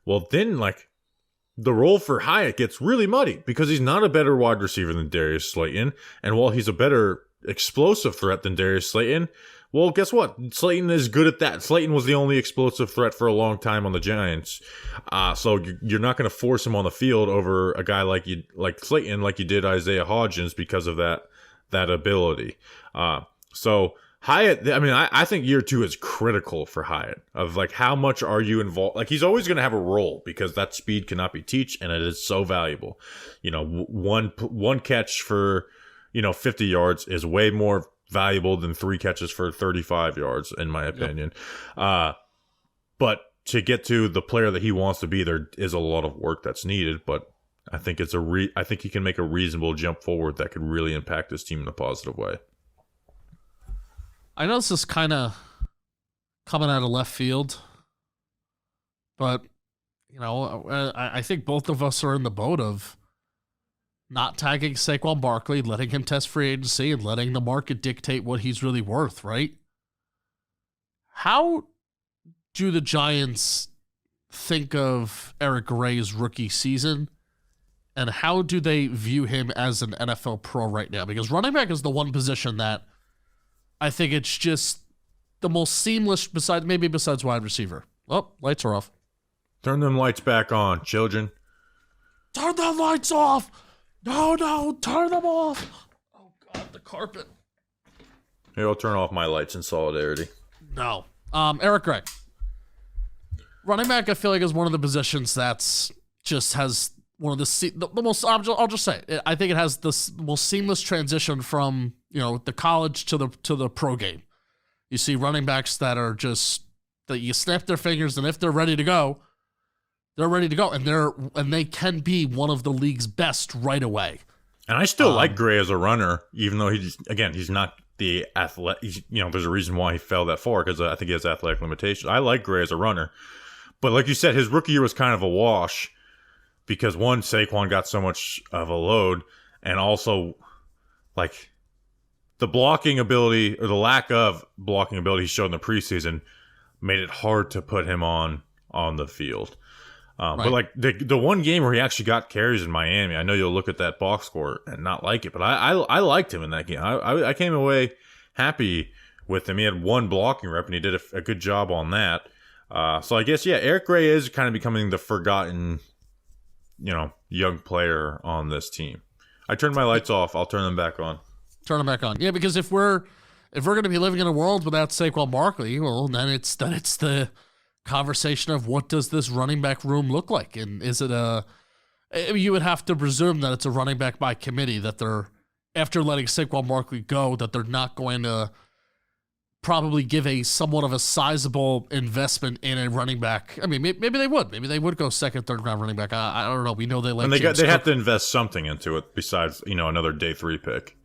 Well, then the role for Hyatt gets really muddy, because he's not a better wide receiver than Darius Slayton. And while he's a better explosive threat than Darius Slayton, well, guess what? Slayton is good at that. Slayton was the only explosive threat for a long time on the Giants. So you're not going to force him on the field over a guy like Slayton, like you did Isaiah Hodgins, because of that ability. So Hyatt, I think year 2 is critical for Hyatt, of how much are you involved? He's always going to have a role, because that speed cannot be taught, and it is so valuable. One catch for 50 yards is way more valuable than 3 catches for 35 yards, in my opinion. Yep. But to get to the player that he wants to be, there is a lot of work that's needed. But I think I think he can make a reasonable jump forward that could really impact his team in a positive way. I know this is kind of coming out of left field, but, I think both of us are in the boat of not tagging Saquon Barkley, letting him test free agency, and letting the market dictate what he's really worth, right? How do the Giants think of Eric Gray's rookie season, and how do they view him as an NFL pro right now? Because running back is the one position that I think it's just the most seamless, besides wide receiver. Oh, lights are off. Turn them lights back on, children. Turn the lights off. No, turn them off. Oh, God, the carpet. Here, I'll turn off my lights in solidarity. No. Eric Gray. Running back, I feel like, is one of the positions that's just has one of the most, I'll just say it, I think it has the most seamless transition from, the college to the pro game. You see running backs that are just, that you snap their fingers, and if they're ready to go, they're ready to go, and they can be one of the league's best right away. And I still like Gray as a runner, even though he's not the athlete. There's a reason why he fell that far, because I think he has athletic limitations. I like Gray as a runner, but like you said, his rookie year was kind of a wash, because one, Saquon got so much of a load, and also the blocking ability, or the lack of blocking ability he showed in the preseason, made it hard to put him on the field. But like the one game where he actually got carries in Miami, I know you'll look at that box score and not like it, but I liked him in that game. I came away happy with him. He had one blocking rep, and he did a good job on that. So I guess, Eric Gray is kind of becoming the forgotten, young player on this team. I turned my lights off. I'll turn them back on. Turn them back on. Yeah, because if we're going to be living in a world without Saquon Barkley, well, then it's the conversation of what does this running back room look like, and is it you would have to presume that it's a running back by committee, that they're, after letting Saquon Barkley go, that they're not going to probably give a somewhat of a sizable investment in a running back. I mean, maybe they would. Maybe they would go second, third round running back. I don't know. We know they like. And they have to invest something into it besides another day 3 pick.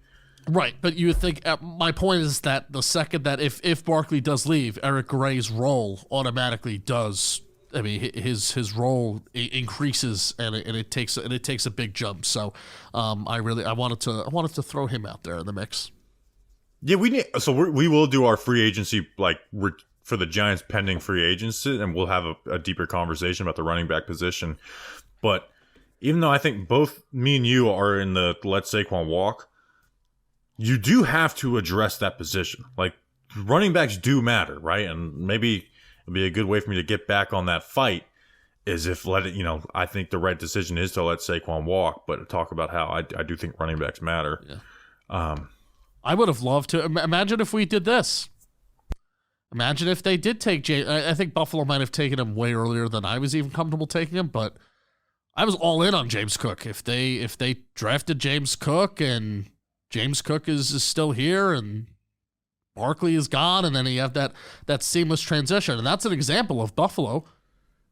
Right, but you would think. My point is that the second that if Barkley does leave, Eric Gray's role automatically does. I mean, his role increases and it takes a big jump. So, I wanted to throw him out there in the mix. Yeah, we will do our free agency for the Giants pending free agency, and we'll have a deeper conversation about the running back position. But even though I think both me and you are in the let Saquon walk, you do have to address that position. Like, running backs do matter, right? And maybe it'd be a good way for me to get back on that fight is if I think the right decision is to let Saquon walk, but talk about how I do think running backs matter. Yeah. I would have loved to. Imagine if we did this. Imagine if they did take James. I think Buffalo might have taken him way earlier than I was even comfortable taking him, but I was all in on James Cook. If they drafted James Cook and James Cook is still here and Barkley is gone, and then you have that seamless transition. And that's an example of Buffalo.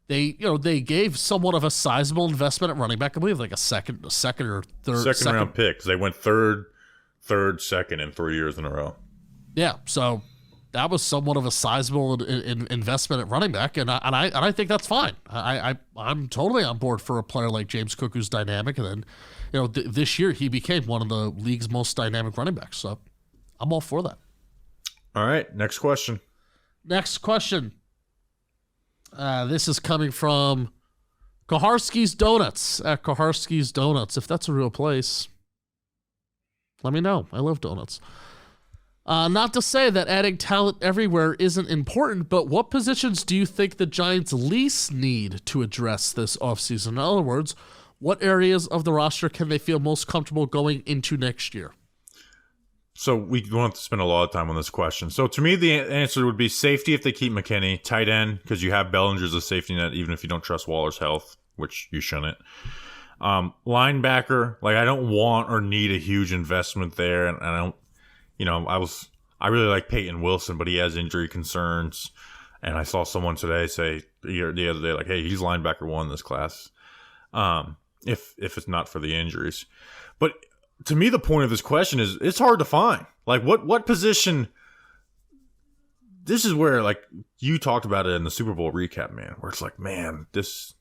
They gave somewhat of a sizable investment at running back. I believe like a second or third second round pick. They went third, second in 3 years in a row. Yeah, so that was somewhat of a sizable investment at running back, and I think that's fine. I'm totally on board for a player like James Cook who's dynamic, and then this year he became one of the league's most dynamic running backs. So I'm all for that. All right, next question. This is coming from Koharski's Donuts at Koharski's Donuts. If that's a real place, let me know. I love donuts. Not to say that adding talent everywhere isn't important, but what positions do you think the Giants least need to address this offseason? In other words, what areas of the roster can they feel most comfortable going into next year? So we won't have to spend a lot of time on this question. So to me, the answer would be safety if they keep McKinney. Tight end, because you have Bellinger as a safety net, even if you don't trust Waller's health, which you shouldn't. Linebacker, I don't want or need a huge investment there, and I don't, I really like Peyton Wilson, but he has injury concerns, and I saw someone today say the other day, hey, he's linebacker 1 in this class, if it's not for the injuries. But to me, the point of this question is it's hard to find. What position? This is where you talked about it in the Super Bowl recap, man, where it's man, this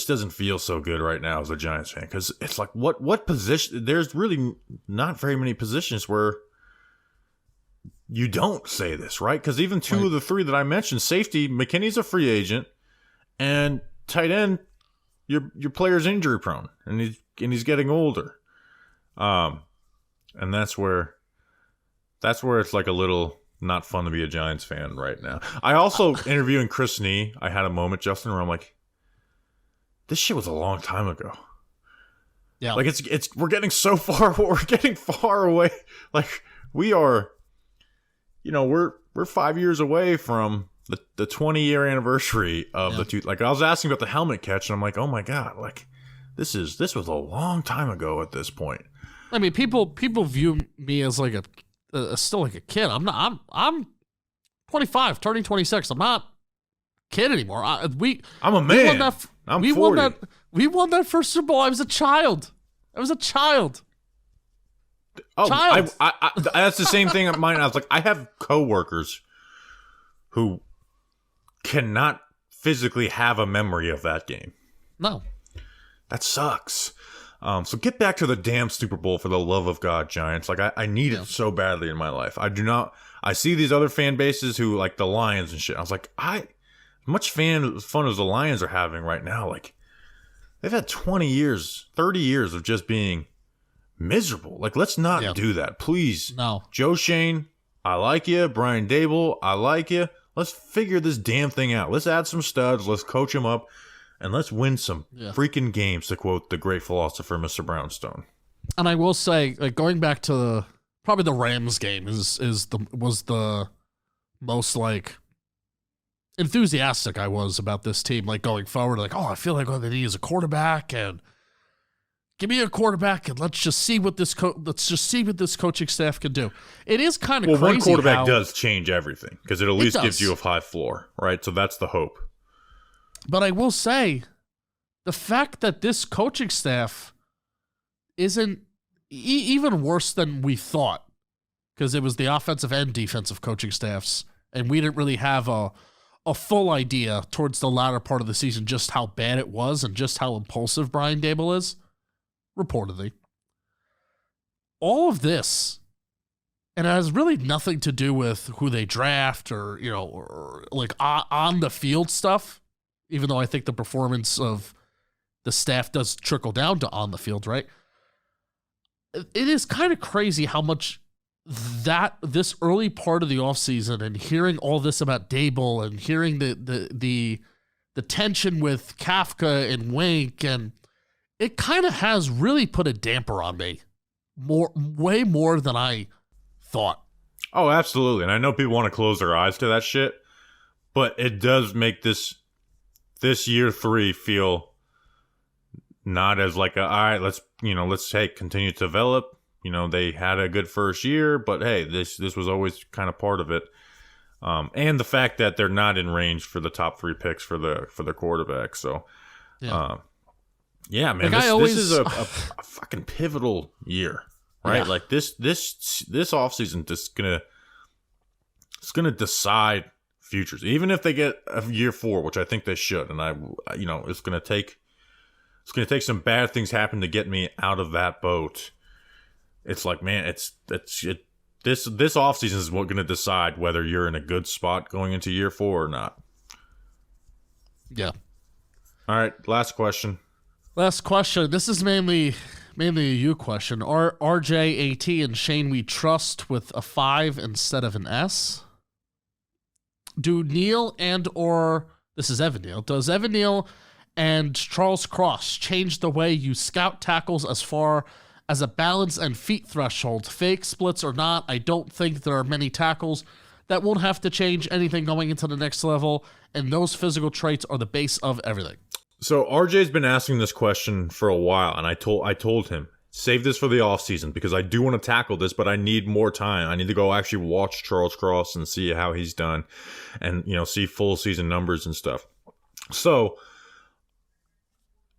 doesn't feel so good right now as a Giants fan, because it's what position? There's really not very many positions where you don't say this, right? Because even two of the three that I mentioned, safety, McKinney's a free agent, and tight end, your player's injury prone, and he's getting older, and that's where it's a little not fun to be a Giants fan right now. I also interviewing Chris Nee. I had a moment, Justin, where I'm this shit was a long time ago. Yeah. We're getting so far, we're getting far away. We are, we're 5 years away from the 20-year anniversary of the two. I was asking about the helmet catch, and I'm oh my God, this was a long time ago at this point. I mean, people view me as still a kid. I'm 25, turning 26. I'm not a kid anymore. I'm a man. I'm 40. We won that first Super Bowl. I was a child. Oh, child. That's the same thing at mine. I was I have coworkers who cannot physically have a memory of that game. No. That sucks. So get back to the damn Super Bowl, for the love of God, Giants. I need it so badly in my life. I see these other fan bases who the Lions and shit. I was as much fun as the Lions are having right now, like, they've had 20 years, 30 years of just being miserable. Like, let's not do that, please. No. Joe Shane, I like you. Brian Dable, I like you. Let's figure this damn thing out. Let's add some studs. Let's coach them up. And let's win some freaking games, to quote the great philosopher, Mr. Brownstone. And I will say, like, going back to probably the Rams game was the most, like, enthusiastic I was about this team, like, going forward. Like, I feel like all they need is a quarterback, and give me a quarterback, and let's just see what this coaching staff can do. It is kind of crazy. Well, one quarterback does change everything, because it at least gives you a high floor, right? So that's the hope. But I will say, the fact that this coaching staff isn't even worse than we thought, because it was the offensive and defensive coaching staffs, and we didn't really have a full idea towards the latter part of the season just how bad it was and just how impulsive Brian Dable is, reportedly. All of this, and it has really nothing to do with who they draft or like on the field stuff, even though I think the performance of the staff does trickle down to on the field, right? It is kind of crazy how much this early part of the offseason and hearing all this about Dable and hearing the tension with Kafka and Wink, and it kind of has really put a damper on me, way more than I thought. Oh, absolutely. And I know people want to close their eyes to that shit, but it does make this year 3 feel not as like all right, let's continue to develop. They had a good first year, but hey, this was always kind of part of it. And the fact that they're not in range for the top 3 picks for the quarterback. So, man, like this is a fucking pivotal year, right? Yeah. Like this offseason is it's gonna decide futures, even if they get a year 4, which I think they should. And it's gonna take some bad things happen to get me out of that boat. It's like, man, this offseason is what going to decide whether you're in a good spot going into year 4 or not. Yeah. All right, last question. This is mainly a you question. Are RJ, AT, and Shane we trust with a 5 instead of an S? Do Neal this is Evan Neal. Does Evan Neal and Charles Cross change the way you scout tackles as far as a balance and feet threshold, fake splits or not? I don't think there are many tackles that won't have to change anything going into the next level, and those physical traits are the base of everything. So RJ's been asking this question for a while, and I told him, save this for the offseason because I do want to tackle this, but I need more time. I need to go actually watch Charles Cross and see how he's done and, see full season numbers and stuff. So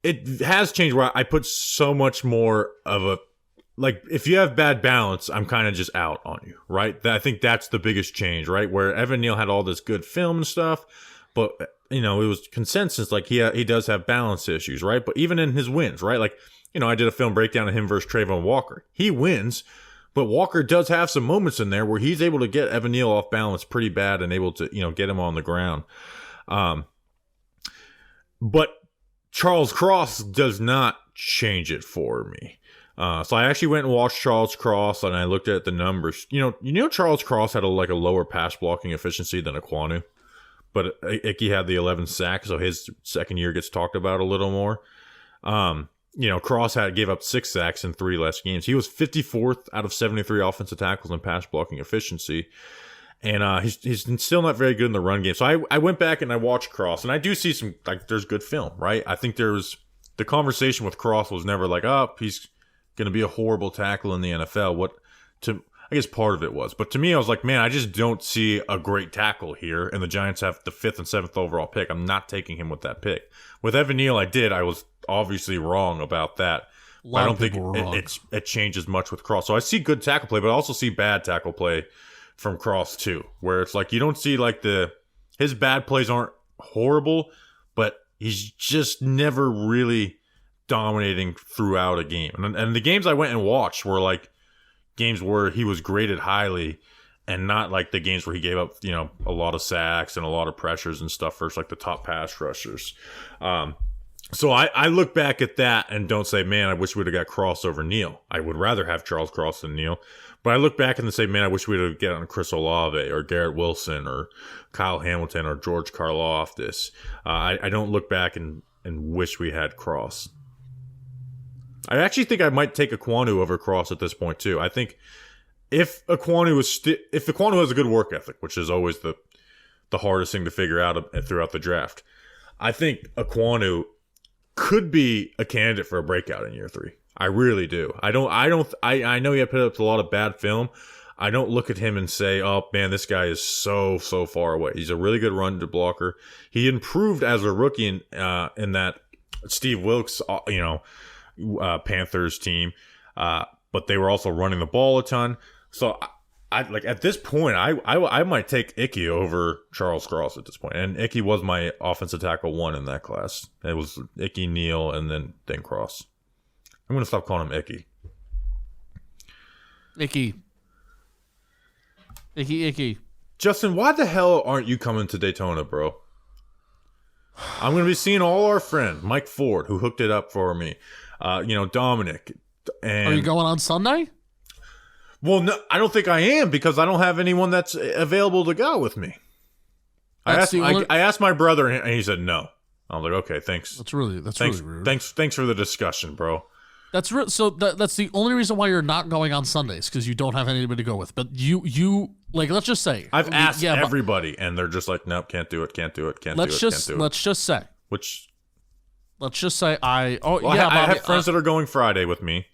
it has changed where I put so much more of a, like, if you have bad balance, I'm kind of just out on you, right? I think that's the biggest change, right? Where Evan Neal had all this good film and stuff, but, it was consensus, like, he does have balance issues, right? But even in his wins, right? Like, I did a film breakdown of him versus Trayvon Walker. He wins, but Walker does have some moments in there where he's able to get Evan Neal off balance pretty bad and able to, get him on the ground. But Charles Cross does not change it for me. So I actually went and watched Charles Cross and I looked at the numbers. Charles Cross had a lower pass blocking efficiency than Ekwonu, but Icky had the 11 sacks, so his second year gets talked about a little more. Cross gave up 6 sacks in 3 less games. He was 54th out of 73 offensive tackles in pass blocking efficiency. And he's still not very good in the run game. So I went back and I watched Cross, and I do see some, there's good film, right? I think the conversation with Cross was never like, he's going to be a horrible tackle in the NFL. I guess part of it was. But to me, I was like, man, I just don't see a great tackle here. And the Giants have the 5th and 7th overall pick. I'm not taking him with that pick. With Evan Neal, I was obviously wrong about that. I don't think it changes much with Cross. So I see good tackle play, but I also see bad tackle play from Cross too, where it's like you don't see his bad plays aren't horrible, but he's just never really dominating throughout a game. And the games I went and watched were games where he was graded highly and not like the games where he gave up, a lot of sacks and a lot of pressures and stuff versus like the top pass rushers. So I look back at that and don't say, man, I wish we'd have got Cross over Neal. I would rather have Charles Cross than Neal. But I look back and say, man, I wish we'd have gotten Chris Olave or Garrett Wilson or Kyle Hamilton or George Karlaftis. I don't look back and wish we had Cross. I actually think I might take Ekwonu over Cross at this point too. I think if Ekwonu has a good work ethic, which is always the hardest thing to figure out throughout the draft, I think Ekwonu could be a candidate for a breakout in year 3. I really do. I know he had put up a lot of bad film. I don't look at him and say, oh man, this guy is so far away. He's a really good run to blocker. He improved as a rookie in that Steve Wilkes, Panthers team. But they were also running the ball a ton. So I like at this point, I might take Icky over Charles Cross at this point. And Icky was my offensive tackle 1 in that class. It was Icky, Neal, and then Cross. I'm going to stop calling him Icky. Icky. Justin, why the hell aren't you coming to Daytona, bro? I'm going to be seeing all our friend, Mike Ford, who hooked it up for me. Dominic. And are you going on Sunday? Well, no, I don't think I am because I don't have anyone that's available to go with me. I asked my brother and he said no. I was like, okay, thanks. That's really rude. Thanks for the discussion, bro. That's that's the only reason why you're not going on Sundays because you don't have anybody to go with. But you like, let's just say I've asked everybody and they're just like, nope, can't do it. Let's just say I have friends that are going Friday with me,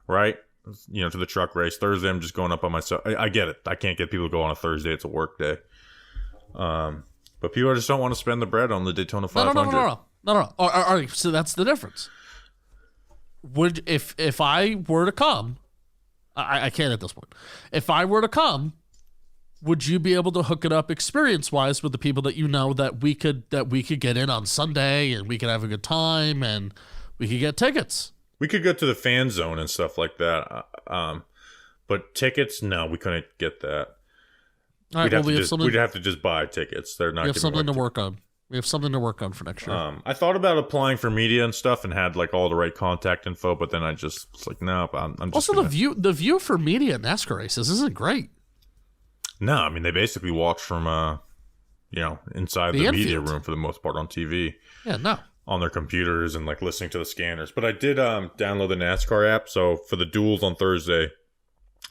right? To the truck race. Thursday, I'm just going up on myself. I get it. I can't get people to go on a Thursday. It's a work day. But people just don't want to spend the bread on the Daytona 500. No. All right, so that's the difference. If I were to come, I can't at this point. If I were to come, would you be able to hook it up experience-wise with the people that that we could get in on Sunday and we could have a good time and we could get tickets? We could go to the fan zone and stuff like that. But tickets, no, we couldn't get that. All right, we'd have to just buy tickets. They're not. We have something to work on. We have something to work on for next year. I thought about applying for media and stuff and had like all the right contact info, but then I just was like, no, I'm just. Also, the view for media at NASCAR races isn't great. No, I mean they basically walked from inside the media room for the most part on TV. Yeah, no. On their computers and like listening to the scanners. But I did download the NASCAR app, so for the duels on Thursday,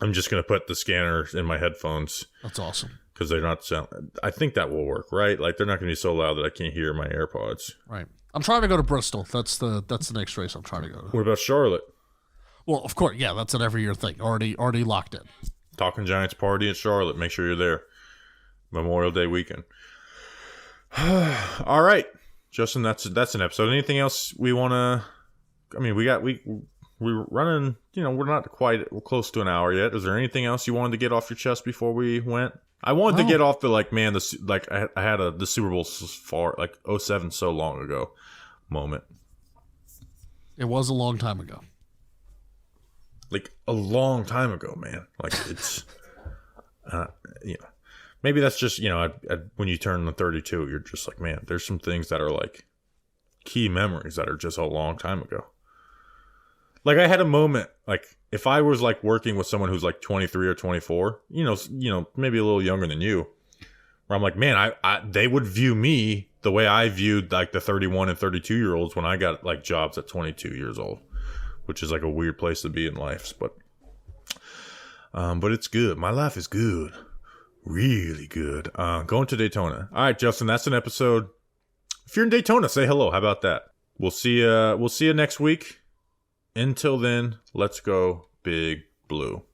I'm just gonna put the scanner in my headphones. That's awesome. Because they're not sound. I think that will work, right? Like they're not gonna be so loud that I can't hear my AirPods. Right. I'm trying to go to Bristol. That's the next race I'm trying to go to. What about Charlotte? Well, of course, yeah, that's an every year thing. Already locked in. Talking Giants party at Charlotte. Make sure you're there. Memorial Day weekend. All right. Justin, that's an episode. Anything else we want to? I mean, we're running. We're not quite close to an hour yet. Is there anything else you wanted to get off your chest before we went? I wanted to get off the I had the Super Bowl far 07 so long ago moment. It was a long time ago. Like a long time ago, man. Like it's, maybe that's just, when you turn 32, you're just like, man, there's some things that are like key memories that are just a long time ago. Like I had a moment, like if I was like working with someone who's like 23 or 24, maybe a little younger than you, where I'm like, man, they would view me the way I viewed like the 31 and 32 year olds when I got like jobs at 22 years old, which is like a weird place to be in life, but it's good. My life is good. Really good. Going to Daytona. All right, Justin, that's an episode. If you're in Daytona, say hello. How about that? We'll see you next week. Until then, let's go Big Blue.